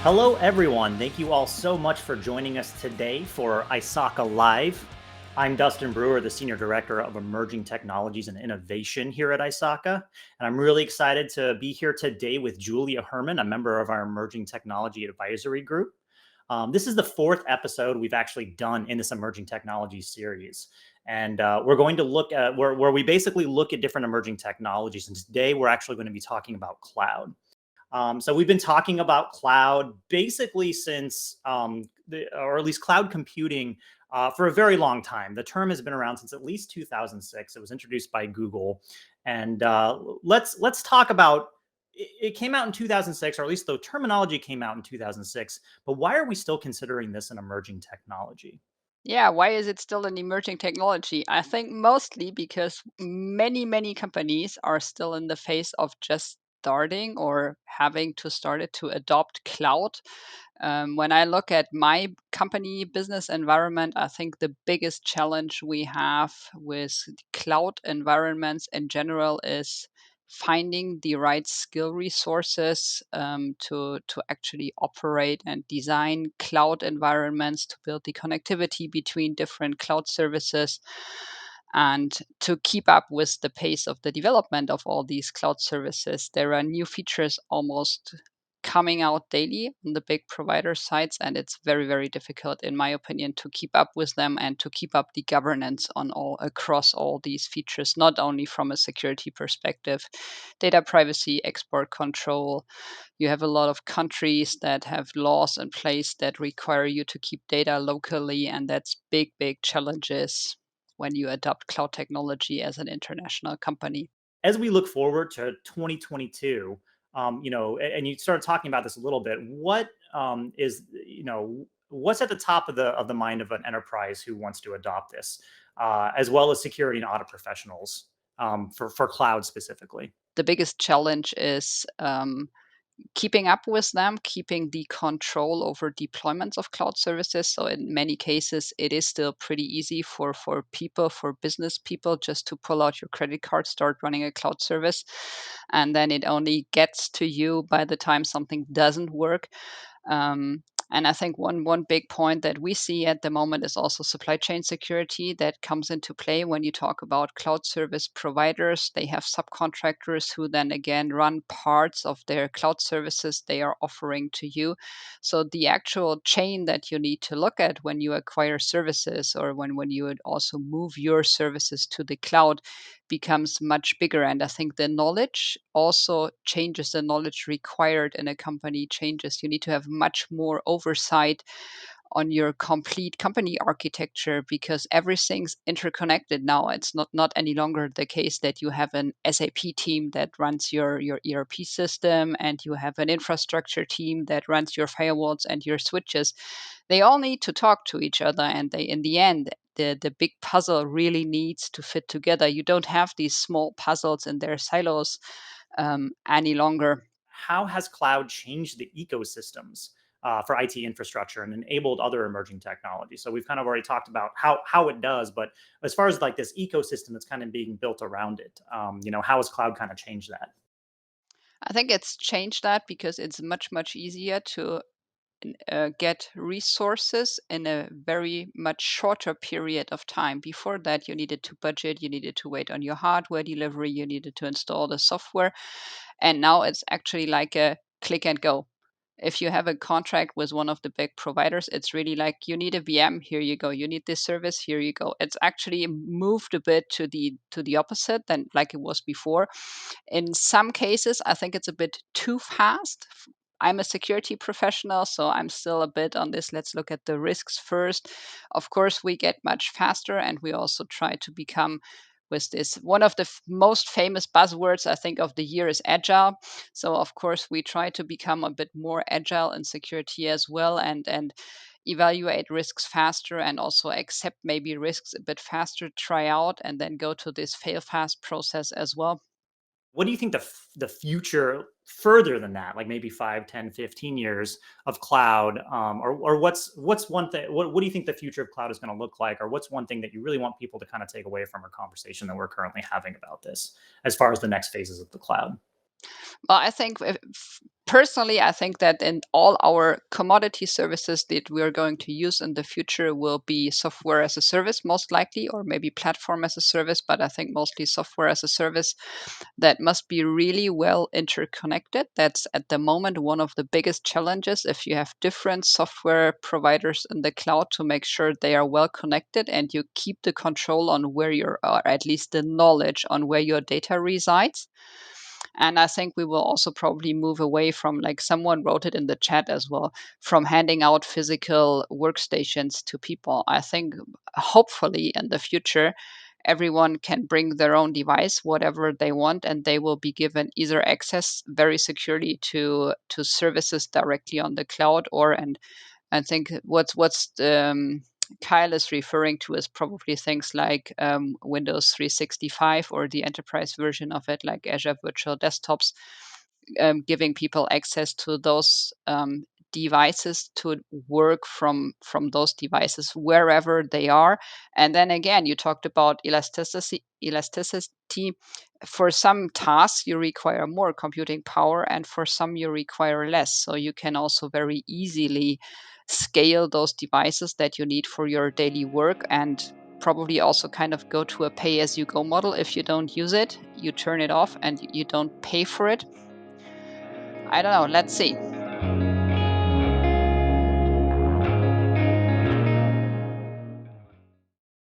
Hello, everyone. Thank you all so much for joining us today for ISACA Live. I'm Dustin Brewer, the Senior Director of Emerging Technologies and Innovation here at ISACA. And I'm really excited to be here today with Julia Hermann, a member of our Emerging Technology Advisory Group. This is the fourth episode we've actually done in this Emerging Technologies series. And we're going to look at where we basically look at different emerging technologies. And today we're actually going to be talking about cloud. So we've been talking about cloud basically since, or at least cloud computing, for a very long time. The term has been around since at least 2006. It was introduced by Google, and let's talk about. It came out in 2006, or at least the terminology came out in 2006. But why are we still considering this an emerging technology? Yeah, why is it still an emerging technology? I think mostly because many companies are still in the phase of just starting or having to start it to adopt cloud. When I look at my company business environment, I think the biggest challenge we have with cloud environments in general is finding the right skill resources to actually operate and design cloud environments, to build the connectivity between different cloud services, and to keep up with the pace of the development of all these cloud services. There are new features almost coming out daily on the big provider sites, and it's very difficult, in my opinion, to keep up with them and to keep up the governance on all across all these features, not only from a security perspective, data privacy, export control. You have a lot of countries that have laws in place that require you to keep data locally, and that's big challenges when you adopt cloud technology as an international company. As we look forward to 2022, and you started talking about this a little bit. What is, what's at the top of the mind of an enterprise who wants to adopt this, as well as security and audit professionals, for cloud specifically? The biggest challenge is keeping up with them, keeping the control over deployments of cloud services. So in many cases, it is still pretty easy for people, for business people, just to pull out your credit card, start running a cloud service, and then it only gets to you by the time something doesn't work. Um, and I think one big point that we see at the moment is also supply chain security that comes into play when you talk about cloud service providers. They have subcontractors who then again run parts of their cloud services they are offering to you. So the actual chain that you need to look at when you acquire services, or when you would also move your services to the cloud, becomes much bigger. And I think the knowledge also changes, the knowledge required in a company changes. You need to have much more oversight on your complete company architecture because everything's interconnected now. It's not any longer the case that you have an SAP team that runs your ERP system and you have an infrastructure team that runs your firewalls and your switches. They all need to talk to each other, and they, in the end, the big puzzle really needs to fit together. You don't have these small puzzles in their silos any longer. How has cloud changed the ecosystems for IT infrastructure and enabled other emerging technologies? So we've kind of already talked about how it does, but as far as like this ecosystem that's kind of being built around it, how has cloud kind of changed that? I think it's changed that because it's much easier to get resources in a very much shorter period of time. Before that, you needed to budget, you needed to wait on your hardware delivery, you needed to install the software. And now it's actually like a click and go. If you have a contract with one of the big providers, it's really like you need a VM, here you go. You need this service, here you go. It's actually moved a bit to the opposite than like it was before. In some cases, I think it's a bit too fast. I'm a security professional, so I'm still a bit on this. Let's look at the risks first. Of course, we get much faster, and we also try to become with this. One of the most famous buzzwords I think of the year is agile. So of course, we try to become a bit more agile in security as well, and evaluate risks faster and also accept maybe risks a bit faster, try out, and then go to this fail fast process as well. What do you think the future further than that, like maybe 5, 10, 15 years of cloud, or what's one thing, what do you think the future of cloud is going to look like, or what's one thing that you really want people to kind of take away from our conversation that we're currently having about this as far as the next phases of the cloud? Well, I think personally, I think that in all our commodity services that we are going to use in the future will be software as a service, most likely, or maybe platform as a service, but I think mostly software as a service that must be really well interconnected. That's at the moment one of the biggest challenges if you have different software providers in the cloud to make sure they are well connected and you keep the control on where your, or at least the knowledge on where your data resides. And I think we will also probably move away from, like someone wrote it in the chat as well, from handing out physical workstations to people. I think hopefully in the future, everyone can bring their own device, whatever they want, and they will be given either access very securely to services directly on the cloud, or and I think what's Kyle is referring to is probably things like Windows 365 or the enterprise version of it, like Azure Virtual Desktops, giving people access to those devices to work from those devices wherever they are. And then again, you talked about elasticity. For some tasks you require more computing power, and for some you require less, so you can also very easily scale those devices that you need for your daily work, and probably also kind of go to a pay as you go model. If you don't use it, you turn it off and you don't pay for it. I don't know. Let's see.